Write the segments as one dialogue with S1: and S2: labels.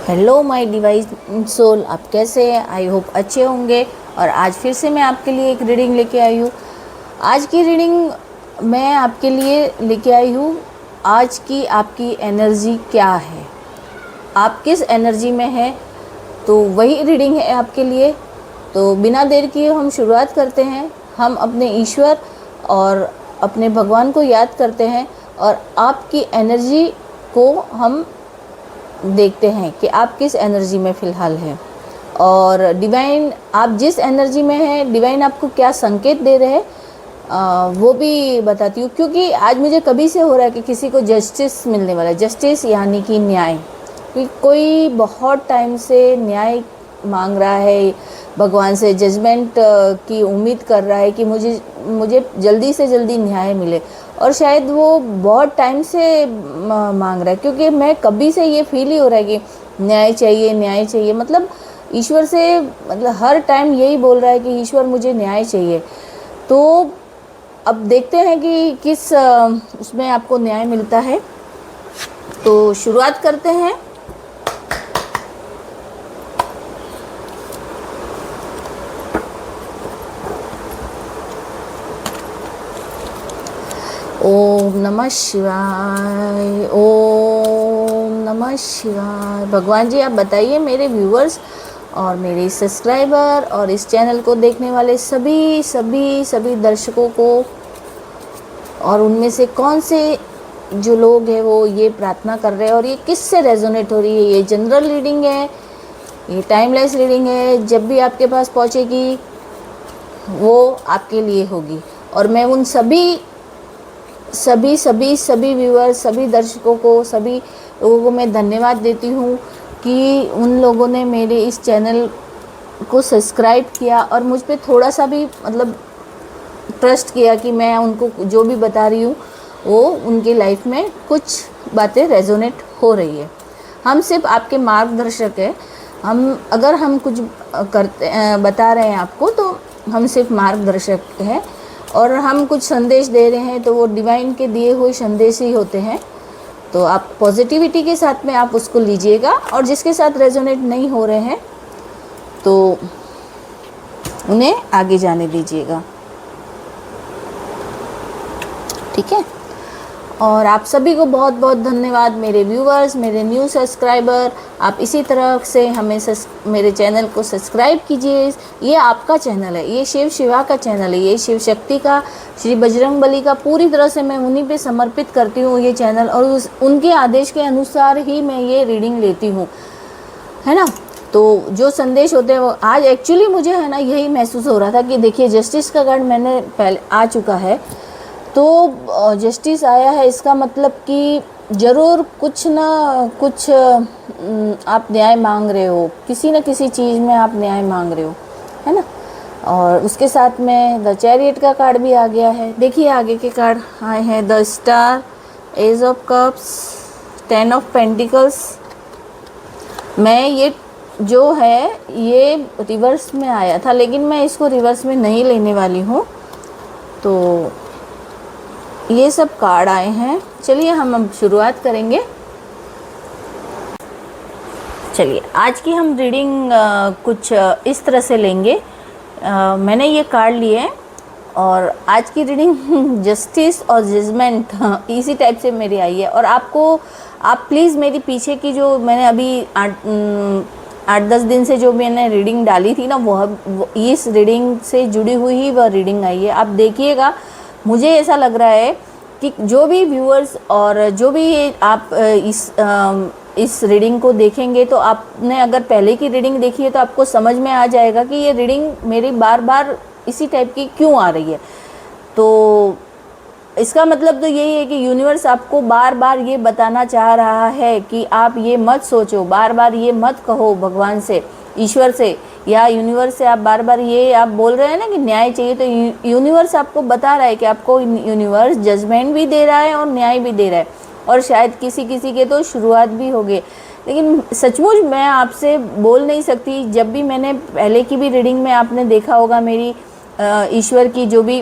S1: Hello my divine soul, आप कैसे हैं? आई होप अच्छे होंगे। और आज फिर से मैं आपके लिए एक रीडिंग लेके आई हूँ। आज की रीडिंग मैं आपके लिए लेके आई हूँ, आज की आपकी एनर्जी क्या है, आप किस एनर्जी में हैं, तो वही रीडिंग है आपके लिए। तो बिना देर किए हम शुरुआत करते हैं। हम अपने ईश्वर और अपने भगवान को याद करते हैं और आपकी एनर्जी को हम देखते हैं कि आप किस एनर्जी में फ़िलहाल हैं और डिवाइन आप जिस एनर्जी में हैं डिवाइन आपको क्या संकेत दे रहे हैं वो भी बताती हूँ। क्योंकि आज मुझे कभी से हो रहा है कि किसी को जस्टिस मिलने वाला है। जस्टिस यानी कि न्याय, कि कोई बहुत टाइम से न्याय मांग रहा है भगवान से, जजमेंट की उम्मीद कर रहा है कि मुझे जल्दी से जल्दी न्याय मिले। और शायद वो बहुत टाइम से मांग रहा है, क्योंकि मैं कभी से ये फील ही हो रहा है कि न्याय चाहिए, न्याय चाहिए। मतलब ईश्वर से, मतलब हर टाइम यही बोल रहा है कि ईश्वर मुझे न्याय चाहिए। तो अब देखते हैं कि किस उसमें आपको न्याय मिलता है। तो शुरुआत करते हैं। ओम नमः शिवाय, ओम नमः शिवाय। भगवान जी आप बताइए मेरे व्यूअर्स और मेरे सब्सक्राइबर और इस चैनल को देखने वाले सभी दर्शकों को, और उनमें से कौन से जो लोग हैं वो ये प्रार्थना कर रहे हैं और ये किससे रेजोनेट हो रही है। ये जनरल रीडिंग है, ये टाइमलेस रीडिंग है। जब भी आपके पास पहुँचेगी वो आपके लिए होगी। और मैं उन सभी व्यूअर्स, सभी दर्शकों को, सभी लोगों को मैं धन्यवाद देती हूँ कि उन लोगों ने मेरे इस चैनल को सब्सक्राइब किया और मुझ पे थोड़ा सा भी मतलब ट्रस्ट किया कि मैं उनको जो भी बता रही हूँ वो उनकी लाइफ में कुछ बातें रेजोनेट हो रही है। हम सिर्फ आपके मार्गदर्शक हैं। अगर हम कुछ बता रहे हैं आपको तो हम सिर्फ मार्गदर्शक हैं और हम कुछ संदेश दे रहे हैं तो वो डिवाइन के दिए हुए संदेश ही होते हैं। तो आप पॉजिटिविटी के साथ में आप उसको लीजिएगा और जिसके साथ रेजोनेट नहीं हो रहे हैं तो उन्हें आगे जाने दीजिएगा, ठीक है। और आप सभी को बहुत बहुत धन्यवाद, मेरे व्यूअर्स, मेरे न्यू सब्सक्राइबर। आप इसी तरह से हमें मेरे चैनल को सब्सक्राइब कीजिए। ये आपका चैनल है, ये शिव शिवा का चैनल है, ये शिव शक्ति का, श्री बजरंग बली का। पूरी तरह से मैं उन्हीं पे समर्पित करती हूँ ये चैनल और उनके आदेश के अनुसार ही मैं ये रीडिंग लेती हूँ, है ना। तो जो संदेश होते हैं वो आज एक्चुअली मुझे है ना यही महसूस हो रहा था कि देखिए जस्टिस का कार्ड मैंने पहले आ चुका है, तो जस्टिस आया है, इसका मतलब कि ज़रूर कुछ ना कुछ आप न्याय मांग रहे हो, किसी न किसी चीज़ में आप न्याय मांग रहे हो, है ना। और उसके साथ में द चैरियट का कार्ड भी आ गया है। देखिए आगे के कार्ड आए हैं, the star, ace of cups, 10 of pentacles. मैं ये जो है ये रिवर्स में आया था, लेकिन मैं इसको रिवर्स में नहीं लेने वाली हूँ। तो ये सब कार्ड आए हैं। चलिए हम अब शुरुआत करेंगे। चलिए आज की हम रीडिंग कुछ इस तरह से लेंगे। मैंने ये कार्ड लिए हैं और आज की रीडिंग जस्टिस और जजमेंट इसी टाइप से मेरी आई है। और आप प्लीज़ मेरी पीछे की जो मैंने अभी 8-10 दिन से जो मैंने रीडिंग डाली थी ना, वो इस रीडिंग से जुड़ी हुई ही वह रीडिंग आई है। आप देखिएगा, मुझे ऐसा लग रहा है कि जो भी व्यूअर्स और जो भी आप इस रीडिंग को देखेंगे तो आपने अगर पहले की रीडिंग देखी है तो आपको समझ में आ जाएगा कि ये रीडिंग मेरी बार बार इसी टाइप की क्यों आ रही है। तो इसका मतलब तो यही है कि यूनिवर्स आपको बार बार ये बताना चाह रहा है कि आप ये मत सोचो, बार बार ये मत कहो भगवान से, ईश्वर से या यूनिवर्स से। आप बार बार ये आप बोल रहे हैं ना कि न्याय चाहिए, तो यूनिवर्स आपको बता रहा है कि आपको यूनिवर्स जजमेंट भी दे रहा है और न्याय भी दे रहा है। और शायद किसी के तो शुरुआत भी हो गई। लेकिन सचमुच मैं आपसे बोल नहीं सकती। जब भी मैंने पहले की भी रीडिंग में आपने देखा होगा मेरी ईश्वर की जो भी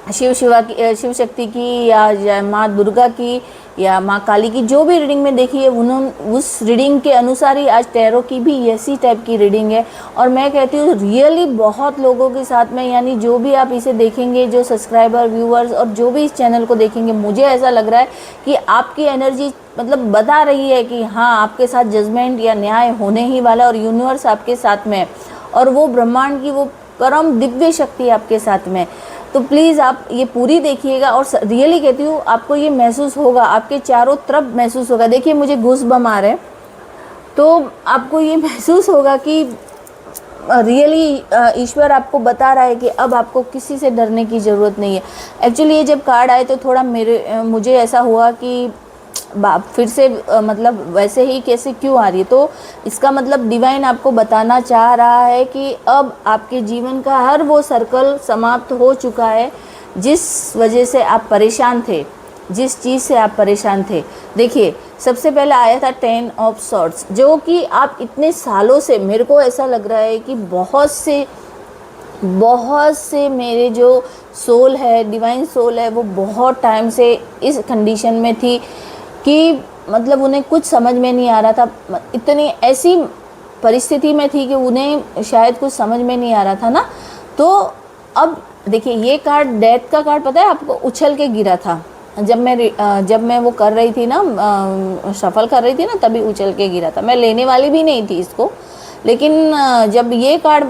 S1: शिव शक्ति की या माँ दुर्गा की या माँ काली की जो भी रीडिंग में देखी है, उन्होंने उस रीडिंग के अनुसार ही आज टैरो की भी ऐसी टाइप की रीडिंग है। और मैं कहती हूँ रियली बहुत लोगों के साथ में, यानी जो भी आप इसे देखेंगे, जो सब्सक्राइबर व्यूअर्स और जो भी इस चैनल को देखेंगे, मुझे ऐसा लग रहा है कि आपकी एनर्जी मतलब बता रही है कि हाँ, आपके साथ जजमेंट या न्याय होने ही वाला, और यूनिवर्स आपके साथ में है और वो ब्रह्मांड की वो परम दिव्य शक्ति आपके साथ में। तो प्लीज़ आप ये पूरी देखिएगा और रियली कहती हूँ आपको ये महसूस होगा, आपके चारों तरफ महसूस होगा। देखिए मुझे गूज़बम्प आ रहे हैं, तो आपको ये महसूस होगा कि रियली ईश्वर आपको बता रहा है कि अब आपको किसी से डरने की ज़रूरत नहीं है। एक्चुअली ये जब कार्ड आए तो थोड़ा मुझे ऐसा हुआ कि फिर से मतलब वैसे ही कैसे क्यों आ रही है, तो इसका मतलब डिवाइन आपको बताना चाह रहा है कि अब आपके जीवन का हर वो सर्कल समाप्त हो चुका है जिस वजह से आप परेशान थे, जिस चीज़ से आप परेशान थे। देखिए सबसे पहले आया था 10 ऑफ सॉर्ड्स, जो कि आप इतने सालों से, मेरे को ऐसा लग रहा है कि बहुत से मेरे जो सोल है, डिवाइन सोल है, वो बहुत टाइम से इस कंडीशन में थी कि मतलब उन्हें कुछ समझ में नहीं आ रहा था, इतनी ऐसी परिस्थिति में थी कि उन्हें शायद कुछ समझ में नहीं आ रहा था ना। तो अब देखिए ये कार्ड, डेथ का कार्ड, पता है आपको, उछल के गिरा था जब मैं वो कर रही थी ना, शफल कर रही थी ना, तभी उछल के गिरा था। मैं लेने वाली भी नहीं थी इसको, लेकिन जब ये कार्ड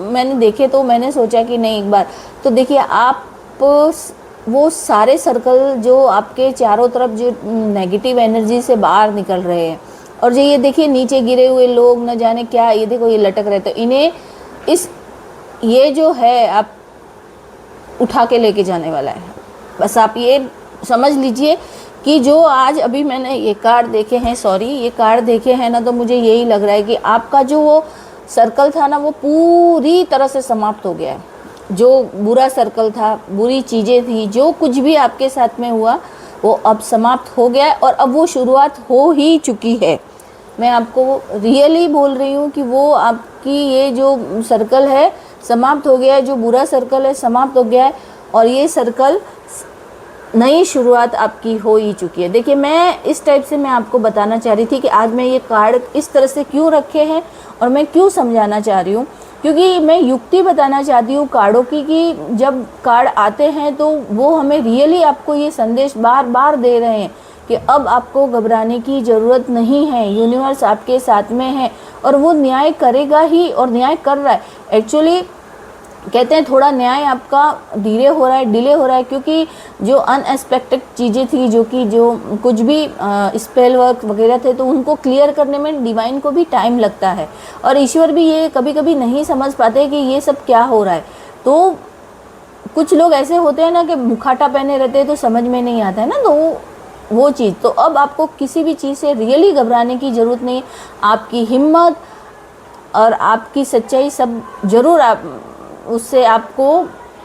S1: मैंने देखे तो मैंने सोचा कि नहीं एक बार तो देखिए आप वो सारे सर्कल जो आपके चारों तरफ जो नेगेटिव एनर्जी से बाहर निकल रहे हैं, और जो ये देखिए नीचे गिरे हुए लोग न जाने क्या, ये देखो ये लटक रहे, तो इन्हें ये जो है आप उठा के लेके जाने वाला है। बस आप ये समझ लीजिए कि जो आज अभी मैंने ये कार्ड देखे हैं, ये कार्ड देखे हैं ना, तो मुझे यही लग रहा है कि आपका जो वो सर्कल था ना, वो पूरी तरह से समाप्त हो गया है। जो बुरा सर्कल था, बुरी चीज़ें थी, जो कुछ भी आपके साथ में हुआ, वो अब समाप्त हो गया है और अब वो शुरुआत हो ही चुकी है। मैं आपको रियली बोल रही हूँ कि वो आपकी ये जो सर्कल है समाप्त हो गया है, जो बुरा सर्कल है समाप्त हो गया है, और ये सर्कल नई शुरुआत आपकी हो ही चुकी है। देखिए मैं इस टाइप से मैं आपको बताना चाह रही थी कि आज मैं ये कार्ड इस तरह से क्यों रखे हैं और मैं क्यों समझाना चाह रही हूँ, क्योंकि मैं युक्ति बताना चाहती हूँ कार्डों की कि जब कार्ड आते हैं तो वो हमें रियली आपको ये संदेश बार बार दे रहे हैं कि अब आपको घबराने की ज़रूरत नहीं है, यूनिवर्स आपके साथ में है और वो न्याय करेगा ही, और न्याय कर रहा है। एक्चुअली कहते हैं थोड़ा न्याय आपका डिले हो रहा है क्योंकि जो अनएक्सपेक्टेड चीज़ें थी, जो कुछ भी स्पेल वर्क वगैरह थे, तो उनको क्लियर करने में डिवाइन को भी टाइम लगता है और ईश्वर भी ये कभी कभी नहीं समझ पाते कि ये सब क्या हो रहा है। तो कुछ लोग ऐसे होते हैं ना कि मुखाटा पहने रहते हैं तो समझ में नहीं आता है ना, तो वो चीज़। तो अब आपको किसी भी चीज़ से रियली घबराने की ज़रूरत नहीं है। आपकी हिम्मत और आपकी सच्चाई सब ज़रूर आप उससे आपको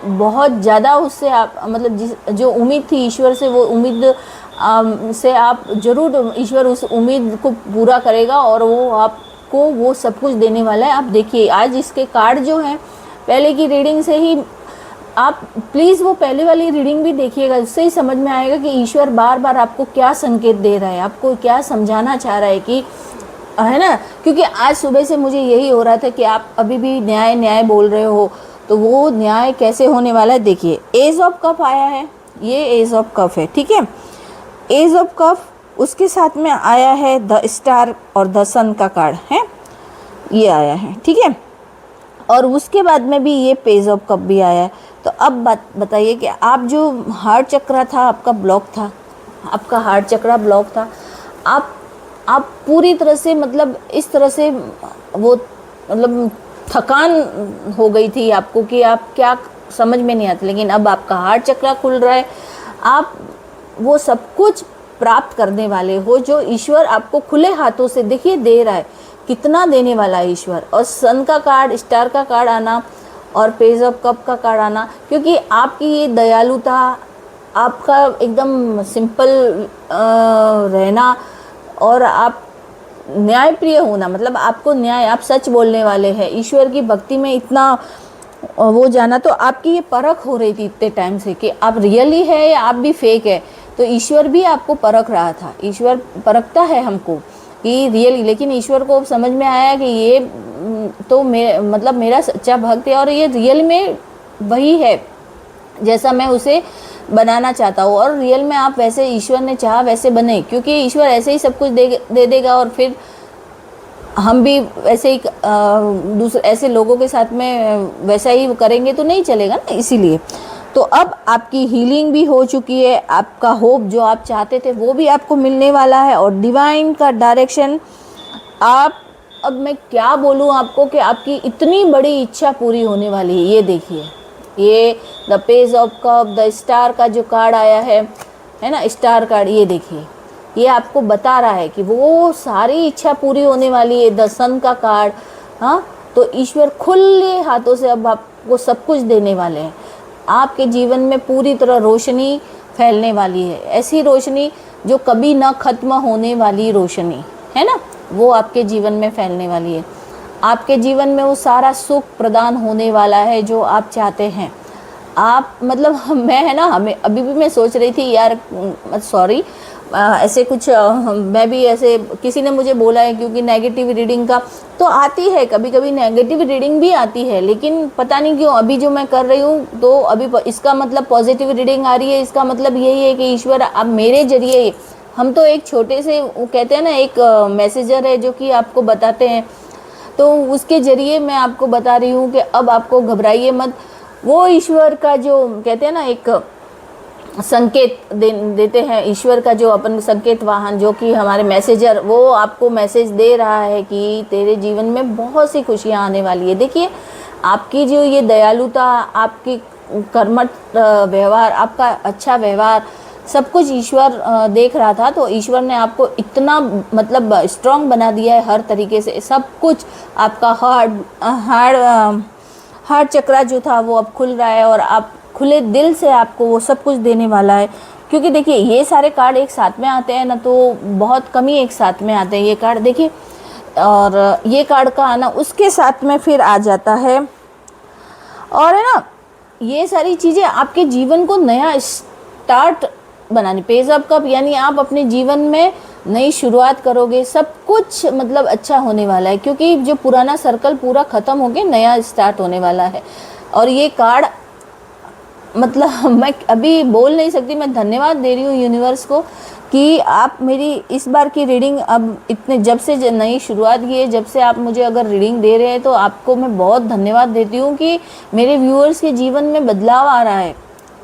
S1: बहुत ज़्यादा उससे आप मतलब जो उम्मीद थी ईश्वर से, वो उम्मीद से आप ज़रूर, ईश्वर उस उम्मीद को पूरा करेगा और वो आपको वो सब कुछ देने वाला है। आप देखिए आज इसके कार्ड जो हैं, पहले की रीडिंग से ही आप प्लीज़ वो पहले वाली रीडिंग भी देखिएगा, उससे ही समझ में आएगा कि ईश्वर बार बार आपको क्या संकेत दे रहा है, आपको क्या समझाना चाह रहा है, कि है ना। क्योंकि आज सुबह से मुझे यही हो रहा था कि आप अभी भी न्याय बोल रहे हो, तो वो न्याय कैसे होने वाला है। देखिए एज ऑफ कप आया है, ये एज ऑफ कप है, ठीक है। एज ऑफ कप, उसके साथ में आया है द स्टार और द सन का कार्ड है, ये आया है, ठीक है। और उसके बाद में भी ये पेज ऑफ कप भी आया है। तो अब बताइए कि आप जो हार्ट चक्र था आपका ब्लॉक था, आपका हार्ट चक्र ब्लॉक था, आप पूरी तरह से मतलब इस तरह से वो मतलब थकान हो गई थी आपको कि आप क्या समझ में नहीं आता, लेकिन अब आपका हार्ट चक्र खुल रहा है, आप वो सब कुछ प्राप्त करने वाले हो जो ईश्वर आपको खुले हाथों से देखिए दे रहा है, कितना देने वाला है ईश्वर। और सन का कार्ड, स्टार का कार्ड आना और पेज ऑफ कप का कार्ड आना, क्योंकि आपकी ये दयालुता, आपका एकदम सिंपल रहना और आप न्याय प्रिय होना, मतलब आपको न्याय, आप सच बोलने वाले हैं, ईश्वर की भक्ति में इतना वो जाना, तो आपकी ये परख हो रही थी इतने टाइम से कि आप रियली है या आप भी फेक है। तो ईश्वर भी आपको परख रहा था, ईश्वर परखता है हमको कि रियली, लेकिन ईश्वर को समझ में आया कि ये तो मतलब मेरा सच्चा भक्त है और ये रियल में वही है जैसा मैं उसे बनाना चाहता हूँ, और रियल में आप वैसे ईश्वर ने चाहा वैसे बने, क्योंकि ईश्वर ऐसे ही सब कुछ दे देगा और फिर हम भी वैसे ही दूसरे ऐसे लोगों के साथ में वैसा ही करेंगे तो नहीं चलेगा ना। इसीलिए तो अब आपकी हीलिंग भी हो चुकी है, आपका होप जो आप चाहते थे वो भी आपको मिलने वाला है, और डिवाइन का डायरेक्शन आप, अब मैं क्या बोलूँ आपको कि आपकी इतनी बड़ी इच्छा पूरी होने वाली है। ये देखिए, ये the page of cup, the star का जो कार्ड आया है ना, स्टार कार्ड, ये देखिए, ये आपको बता रहा है कि वो सारी इच्छा पूरी होने वाली है। द सन का कार्ड, हाँ, तो ईश्वर खुले हाथों से अब आपको सब कुछ देने वाले हैं। आपके जीवन में पूरी तरह रोशनी फैलने वाली है, ऐसी रोशनी जो कभी ना ख़त्म होने वाली रोशनी है ना, वो आपके जीवन में फैलने वाली है। आपके जीवन में वो सारा सुख प्रदान होने वाला है जो आप चाहते हैं। आप मतलब मैं है ना, हमें अभी भी मैं सोच रही थी यार, सॉरी ऐसे कुछ मैं भी ऐसे, किसी ने मुझे बोला है, क्योंकि नेगेटिव रीडिंग का तो आती है, कभी कभी नेगेटिव रीडिंग भी आती है, लेकिन पता नहीं क्यों अभी जो मैं कर रही हूँ तो अभी इसका मतलब पॉजिटिव रीडिंग आ रही है। इसका मतलब यही है कि ईश्वर अब मेरे जरिए, हम तो एक छोटे से, वो कहते हैं ना, एक मैसेजर है जो कि आपको बताते हैं, तो उसके ज़रिए मैं आपको बता रही हूँ कि अब आपको घबराइए मत। वो ईश्वर का जो कहते हैं ना, एक संकेत देते हैं, ईश्वर का जो अपन संकेत वाहन, जो कि हमारे मैसेजर, वो आपको मैसेज दे रहा है कि तेरे जीवन में बहुत सी खुशियाँ आने वाली है। देखिए, आपकी जो ये दयालुता, आपकी कर्मठ व्यवहार, आपका अच्छा व्यवहार, सब कुछ ईश्वर देख रहा था। तो ईश्वर ने आपको इतना मतलब स्ट्रांग बना दिया है हर तरीके से, सब कुछ। आपका हार्ट चक्रा जो था वो अब खुल रहा है, और आप खुले दिल से आपको वो सब कुछ देने वाला है। क्योंकि देखिए, ये सारे कार्ड एक साथ में आते हैं ना, तो बहुत कम ही एक साथ में आते हैं ये कार्ड, देखिए, और ये कार्ड का आना उसके साथ में फिर आ जाता है। और है ना, ये सारी चीज़ें आपके जीवन को नया स्टार्ट बनानी, पेज ऑफ कप, यानी आप अपने जीवन में नई शुरुआत करोगे, सब कुछ मतलब अच्छा होने वाला है, क्योंकि जो पुराना सर्कल पूरा ख़त्म हो गया, नया स्टार्ट होने वाला है। और ये कार्ड मतलब मैं अभी बोल नहीं सकती, मैं धन्यवाद दे रही हूँ यूनिवर्स को कि आप मेरी इस बार की रीडिंग, अब इतने जब से नई शुरुआत की है, जब से आप मुझे अगर रीडिंग दे रहे हैं, तो आपको मैं बहुत धन्यवाद देती हूँ कि मेरे व्यूअर्स के जीवन में बदलाव आ रहा है।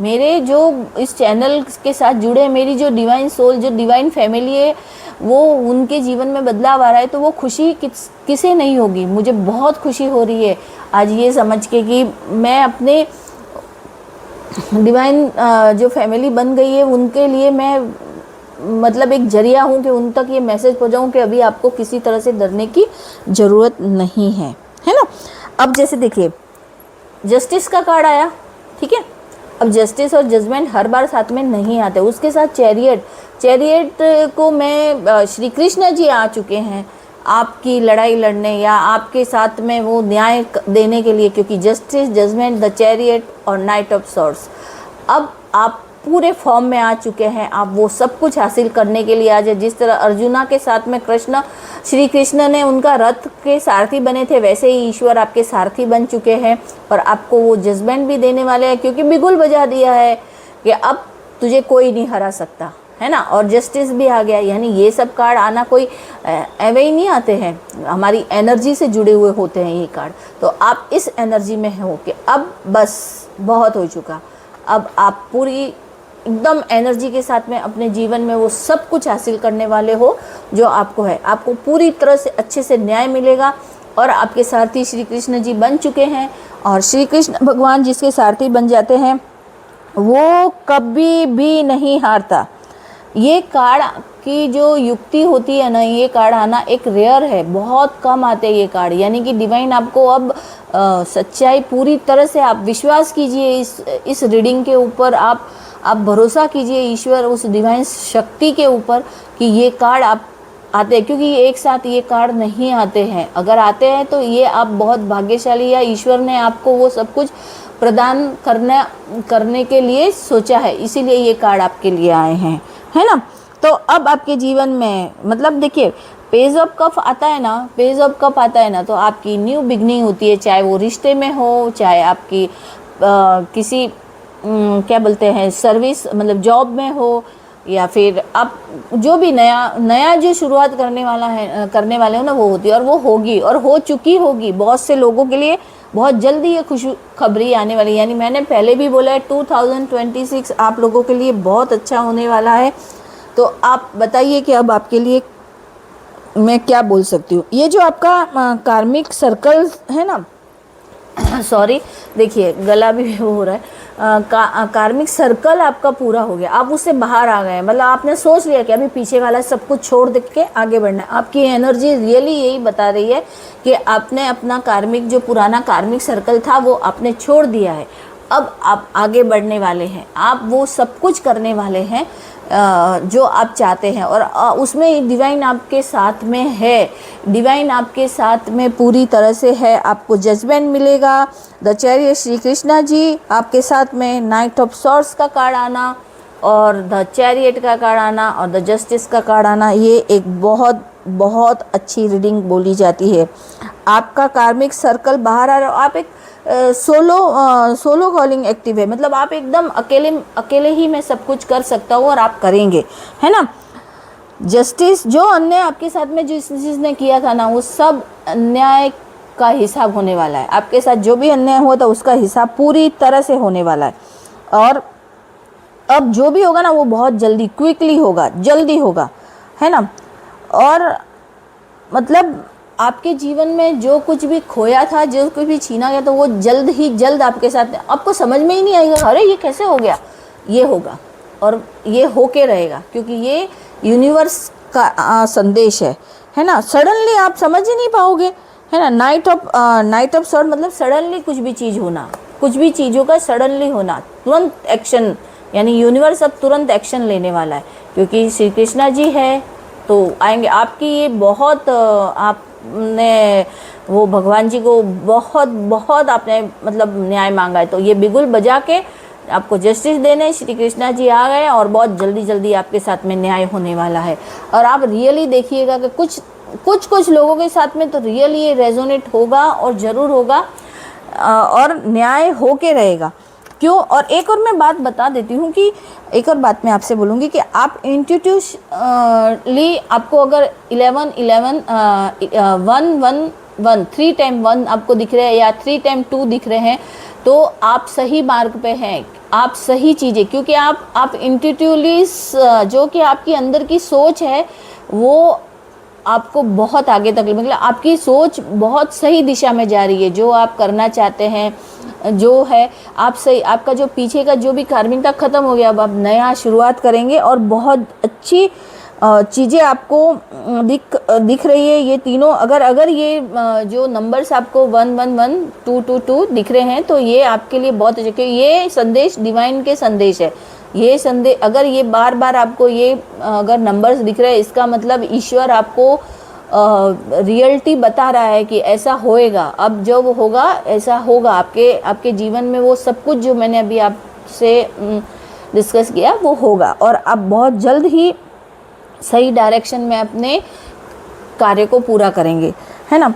S1: मेरे जो इस चैनल के साथ जुड़े, मेरी जो डिवाइन सोल, जो डिवाइन फैमिली है, वो उनके जीवन में बदलाव आ रहा है। तो वो खुशी किसे नहीं होगी। मुझे बहुत खुशी हो रही है आज ये समझ के कि मैं अपने डिवाइन जो फैमिली बन गई है, उनके लिए मैं मतलब एक जरिया हूँ कि उन तक ये मैसेज पहुँचाऊँ कि अभी आपको किसी तरह से डरने की ज़रूरत नहीं है, है ना। अब जैसे देखिए, जस्टिस का कार्ड आया, ठीक है। अब जस्टिस और जजमेंट हर बार साथ में नहीं आते, उसके साथ चैरियट को मैं श्री कृष्ण जी आ चुके हैं आपकी लड़ाई लड़ने, या आपके साथ में वो न्याय देने के लिए, क्योंकि जस्टिस, जजमेंट, द चैरियट और नाइट ऑफ सॉर्ड्स, अब आप पूरे फॉर्म में आ चुके हैं। आप वो सब कुछ हासिल करने के लिए आज है। जिस तरह अर्जुना के साथ में श्री कृष्ण ने उनका रथ के सारथी बने थे, वैसे ही ईश्वर आपके सारथी बन चुके हैं, और आपको वो जजमेंट भी देने वाले हैं, क्योंकि बिगुल बजा दिया है कि अब तुझे कोई नहीं हरा सकता, है ना। और जस्टिस भी आ गया, यानी ये सब कार्ड आना कोई ऐवे ही नहीं आते हैं, हमारी एनर्जी से जुड़े हुए होते हैं ये कार्ड। तो आप इस एनर्जी में हो कि अब बस बहुत हो चुका, अब आप पूरी एकदम एनर्जी के साथ में अपने जीवन में वो सब कुछ हासिल करने वाले हो जो आपको है। आपको पूरी तरह से अच्छे से न्याय मिलेगा, और आपके सारथी श्री कृष्ण जी बन चुके हैं। और श्री कृष्ण भगवान जिसके सारथी बन जाते हैं वो कभी भी नहीं हारता। ये कार्ड की जो युक्ति होती है ना, ये कार्ड आना एक रेयर है, बहुत कम आते हैं ये कार्ड। यानी कि डिवाइन आपको अब सच्चाई पूरी तरह से, आप विश्वास कीजिए इस रीडिंग के ऊपर, आप भरोसा कीजिए ईश्वर, उस डिवाइन शक्ति के ऊपर कि ये कार्ड आते हैं, क्योंकि एक साथ ये कार्ड नहीं आते हैं। अगर आते हैं तो ये आप बहुत भाग्यशाली, या ईश्वर ने आपको वो सब कुछ प्रदान करने के लिए सोचा है, इसीलिए ये कार्ड आपके लिए आए हैं, है ना। तो अब आपके जीवन में मतलब देखिए, पेज ऑफ कप आता है ना, पेज ऑफ कप आता है ना, तो आपकी न्यू बिगनिंग होती है, चाहे वो रिश्ते में हो, चाहे आपकी किसी क्या बोलते हैं सर्विस मतलब जॉब में हो, या फिर आप जो भी नया जो शुरुआत करने वाले हो ना, वो होती है, और वो होगी और हो चुकी होगी। बहुत से लोगों के लिए बहुत जल्दी ये खुशखबरी आने वाली है। यानी मैंने पहले भी बोला है 2026 आप लोगों के लिए बहुत अच्छा होने वाला है। तो आप बताइए कि अब आपके लिए मैं क्या बोल सकती हूँ। ये जो आपका कार्मिक सर्कल है ना, सॉरी देखिए गला भी वो हो रहा है, कार्मिक सर्कल आपका पूरा हो गया, आप उससे बाहर आ गए। मतलब आपने सोच लिया कि अभी पीछे वाला सब कुछ छोड़ दे के आगे बढ़ना है। आपकी एनर्जी रियली यही बता रही है कि आपने अपना कार्मिक जो पुराना कार्मिक सर्कल था वो आपने छोड़ दिया है। अब आप आगे बढ़ने वाले हैं, आप वो सब कुछ करने वाले हैं जो आप चाहते हैं, और उसमें डिवाइन आपके साथ में है, डिवाइन आपके साथ में पूरी तरह से है। आपको जजमेंट मिलेगा, द चैरियट श्री कृष्णा जी आपके साथ में, नाइट ऑफ सॉर्ड्स का कार्ड आना और द चैरियट का कार्ड आना और द जस्टिस का कार्ड आना, ये एक बहुत बहुत अच्छी रीडिंग बोली जाती है। आपका कार्मिक सर्कल बाहर आ रहा है, आप एक सोलो कॉलिंग एक्टिव है, मतलब आप एकदम अकेले ही मैं सब कुछ कर सकता हूँ और आप करेंगे, है ना। जस्टिस, जो अन्याय आपके साथ में जिसने किया था ना, वो सब अन्याय का हिसाब होने वाला है। आपके साथ जो भी अन्याय हुआ था उसका हिसाब पूरी तरह से होने वाला है, और अब जो भी होगा ना वो बहुत जल्दी क्विकली होगा, जल्दी होगा, है ना। और मतलब आपके जीवन में जो कुछ भी खोया था, जो कुछ भी छीना गया, तो वो जल्द ही जल्द आपके साथ, आपको समझ में ही नहीं आएगा अरे ये कैसे हो गया, ये होगा और ये होके रहेगा, क्योंकि ये यूनिवर्स का संदेश है ना। सडनली आप समझ ही नहीं पाओगे, है ना। नाइट ऑफ सॉर्ड मतलब सडनली कुछ भी चीज़ होना, कुछ भी चीज़ों का सडनली होना, तुरंत एक्शन, यानी यूनिवर्स अब तुरंत एक्शन लेने वाला है, क्योंकि श्री कृष्णा जी है तो आएंगे। आपकी ये बहुत आपने वो भगवान जी को बहुत बहुत आपने मतलब न्याय मांगा है, तो ये बिगुल बजा के आपको जस्टिस देने श्री कृष्णा जी आ गए, और बहुत जल्दी जल्दी आपके साथ में न्याय होने वाला है। और आप रियली देखिएगा कि कुछ लोगों के साथ में तो रियली ये रेजोनेट होगा और ज़रूर होगा, और न्याय होके रहेगा। क्यों? और एक और मैं बात बता देती हूँ कि एक और बात मैं आपसे बोलूँगी कि आप इंट्यूटिवली आपको अगर 3 टाइम 1 आपको दिख रहे हैं या 3 टाइम 2 दिख रहे हैं, तो आप सही मार्ग पे हैं, आप सही चीज़ें, क्योंकि आप इंट्यूटिवली जो कि आपकी अंदर की सोच है वो आपको बहुत आगे तक, मतलब आपकी सोच बहुत सही दिशा में जा रही है। जो आप करना चाहते हैं जो है आप सही, आपका जो पीछे का जो भी कार्मिक था ख़त्म हो गया, अब आप नया शुरुआत करेंगे और बहुत अच्छी चीज़ें आपको दिख रही है। ये तीनों अगर ये जो नंबर्स आपको 111 222 दिख रहे हैं, तो ये आपके लिए बहुत अच्छा, क्योंकि ये संदेश डिवाइन के संदेश है। ये संदेश अगर ये बार बार आपको ये अगर नंबर्स दिख रहे हैं, इसका मतलब ईश्वर आपको रियलिटी बता रहा है कि ऐसा होएगा। अब जो होगा ऐसा होगा आपके जीवन में, वो सब कुछ जो मैंने अभी आपसे डिस्कस किया वो होगा, और आप बहुत जल्द ही सही डायरेक्शन में अपने कार्य को पूरा करेंगे, है ना।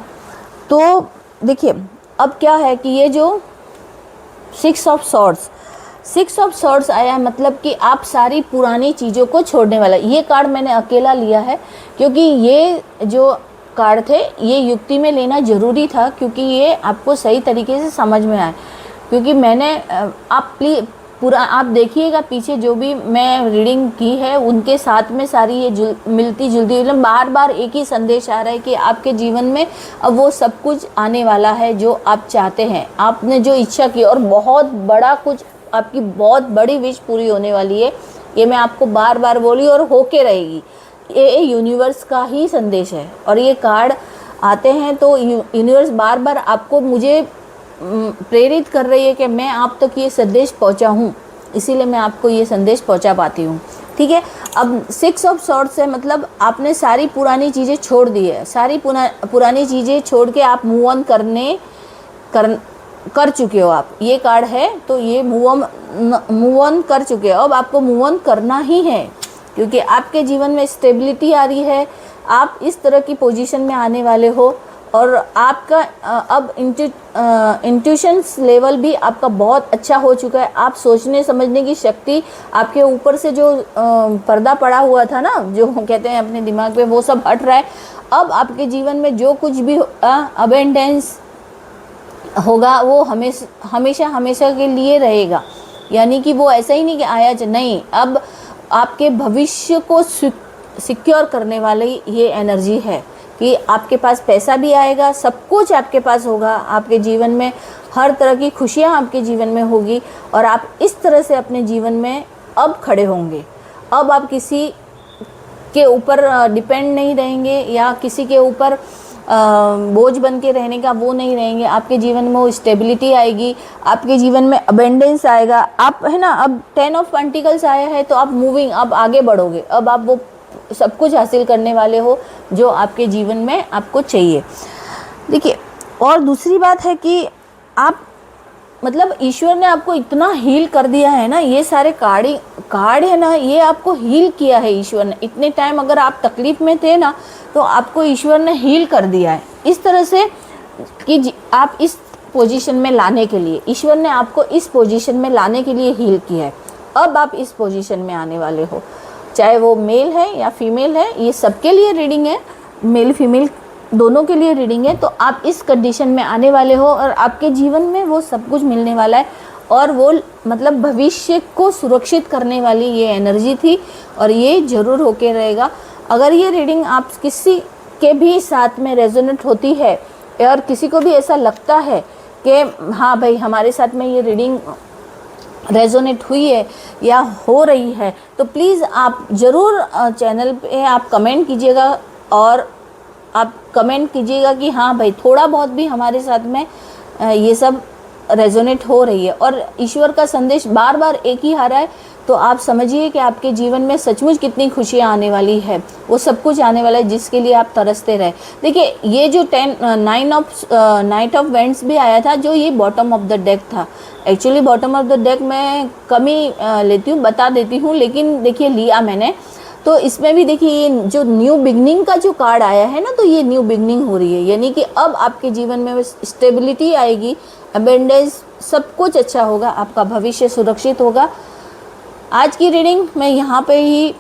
S1: तो देखिए अब क्या है कि ये जो 6 ऑफ सॉर्ड्स आया, मतलब कि आप सारी पुरानी चीज़ों को छोड़ने वाला। ये कार्ड मैंने अकेला लिया है क्योंकि ये जो कार्ड थे ये युक्ति में लेना ज़रूरी था, क्योंकि ये आपको सही तरीके से समझ में आए। क्योंकि मैंने आप आप देखिएगा पीछे जो भी मैं रीडिंग की है उनके साथ में सारी ये मिलती जुलती, मतलब बार बार एक ही संदेश आ रहा है कि आपके जीवन में अब वो सब कुछ आने वाला है जो आप चाहते हैं, आपने जो इच्छा की, और बहुत बड़ा कुछ आपकी बहुत बड़ी विश पूरी होने वाली है। ये मैं आपको बार बार बोली और होके रहेगी। ये यूनिवर्स का ही संदेश है, और ये कार्ड आते हैं तो यूनिवर्स बार बार आपको मुझे प्रेरित कर रही है कि मैं आप तक ये संदेश पहुंचाऊं, इसीलिए मैं आपको ये संदेश पहुंचा पाती हूँ। ठीक है। अब 6 ऑफ सॉर्ड्स है, मतलब आपने सारी पुरानी चीज़ें छोड़ दी है, सारी पुरानी चीज़ें छोड़ के आप मूव ऑन कर चुके हो आप। ये कार्ड है तो ये मूव ऑन कर चुके हो। अब आपको मूव ऑन करना ही है, क्योंकि आपके जीवन में स्टेबिलिटी आ रही है। आप इस तरह की पोजीशन में आने वाले हो और आपका अब इंट्यूशंस लेवल भी आपका बहुत अच्छा हो चुका है। आप सोचने समझने की शक्ति, आपके ऊपर से जो पर्दा पड़ा हुआ था ना, जो कहते हैं अपने दिमाग पे, वो सब हट रहा है। अब आपके जीवन में जो कुछ भी अबेंडेंस होगा वो हमेशा के लिए रहेगा। यानी कि वो ऐसा ही नहीं कि आया नहीं, अब आपके भविष्य को सिक्योर करने वाली ये एनर्जी है कि आपके पास पैसा भी आएगा, सब कुछ आपके पास होगा, आपके जीवन में हर तरह की खुशियाँ आपके जीवन में होगी और आप इस तरह से अपने जीवन में अब खड़े होंगे। अब आप किसी के ऊपर डिपेंड नहीं रहेंगे या किसी के ऊपर बोझ बन के रहने का वो नहीं रहेंगे। आपके जीवन में वो स्टेबिलिटी आएगी, आपके जीवन में अबेंडेंस आएगा। आप है ना, अब 10 ऑफ पेंटिकल्स आया है तो आप मूविंग, अब आगे बढ़ोगे, अब आप वो सब कुछ हासिल करने वाले हो जो आपके जीवन में आपको चाहिए। देखिए, और दूसरी बात है कि आप मतलब ईश्वर ने आपको इतना हील कर दिया है ना, ये सारे कार्ड है ना, ये आपको हील किया है ईश्वर ने। इतने टाइम अगर आप तकलीफ में थे ना, तो आपको ईश्वर ने हील कर दिया है इस तरह से कि आप इस पोजीशन में लाने के लिए, ईश्वर ने आपको इस पोजीशन में लाने के लिए हील किया है। अब आप इस पोजीशन में आने वाले हो, चाहे वो मेल है या फीमेल है, ये सबके लिए रीडिंग है, मेल फीमेल दोनों के लिए रीडिंग है। तो आप इस कंडीशन में आने वाले हो और आपके जीवन में वो सब कुछ मिलने वाला है और वो मतलब भविष्य को सुरक्षित करने वाली ये एनर्जी थी और ये ज़रूर होके रहेगा। अगर ये रीडिंग आप किसी के भी साथ में रेजोनेट होती है और किसी को भी ऐसा लगता है कि हाँ भाई हमारे साथ में ये रीडिंग रेजोनेट हुई है या हो रही है, तो प्लीज़ आप ज़रूर चैनल पे आप कमेंट कीजिएगा और आप कमेंट कीजिएगा कि हाँ भाई थोड़ा बहुत भी हमारे साथ में ये सब रेजोनेट हो रही है। और ईश्वर का संदेश बार बार एक ही आ रहा है, तो आप समझिए कि आपके जीवन में सचमुच कितनी खुशियाँ आने वाली है, वो सब कुछ आने वाला है जिसके लिए आप तरसते रहे। देखिए, ये जो 9 ऑफ वेंट्स भी आया था, जो ये बॉटम ऑफ द डेक था। Actually bottom of the deck मैं कम ही लेती हूँ, बता देती हूँ, लेकिन देखिए लिया मैंने। तो इसमें भी देखिए ये जो न्यू बिगनिंग का जो कार्ड आया है ना, तो ये न्यू बिगनिंग हो रही है, यानी कि अब आपके जीवन में स्टेबिलिटी आएगी, अबेंडेंस, सब कुछ अच्छा होगा, आपका भविष्य सुरक्षित होगा। आज की रीडिंग मैं यहाँ पे ही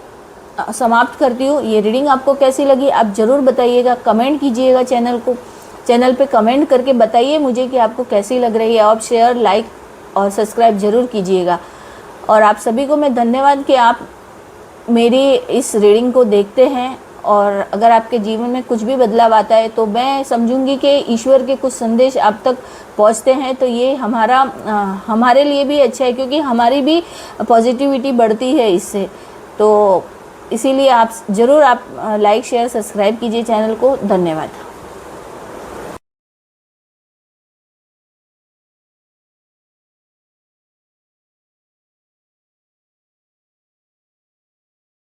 S1: समाप्त करती हूँ। ये रीडिंग आपको कैसी लगी आप ज़रूर बताइएगा, कमेंट कीजिएगा चैनल पे कमेंट करके बताइए मुझे कि आपको कैसी लग रही है। आप शेयर, लाइक और सब्सक्राइब ज़रूर कीजिएगा। और आप सभी को मैं धन्यवाद कि आप मेरी इस रीडिंग को देखते हैं और अगर आपके जीवन में कुछ भी बदलाव आता है तो मैं समझूंगी कि ईश्वर के कुछ संदेश आप तक पहुंचते हैं, तो ये हमारे लिए भी अच्छा है, क्योंकि हमारी भी पॉजिटिविटी बढ़ती है इससे। तो इसीलिए आप ज़रूर आप लाइक शेयर सब्सक्राइब कीजिए चैनल को। धन्यवाद।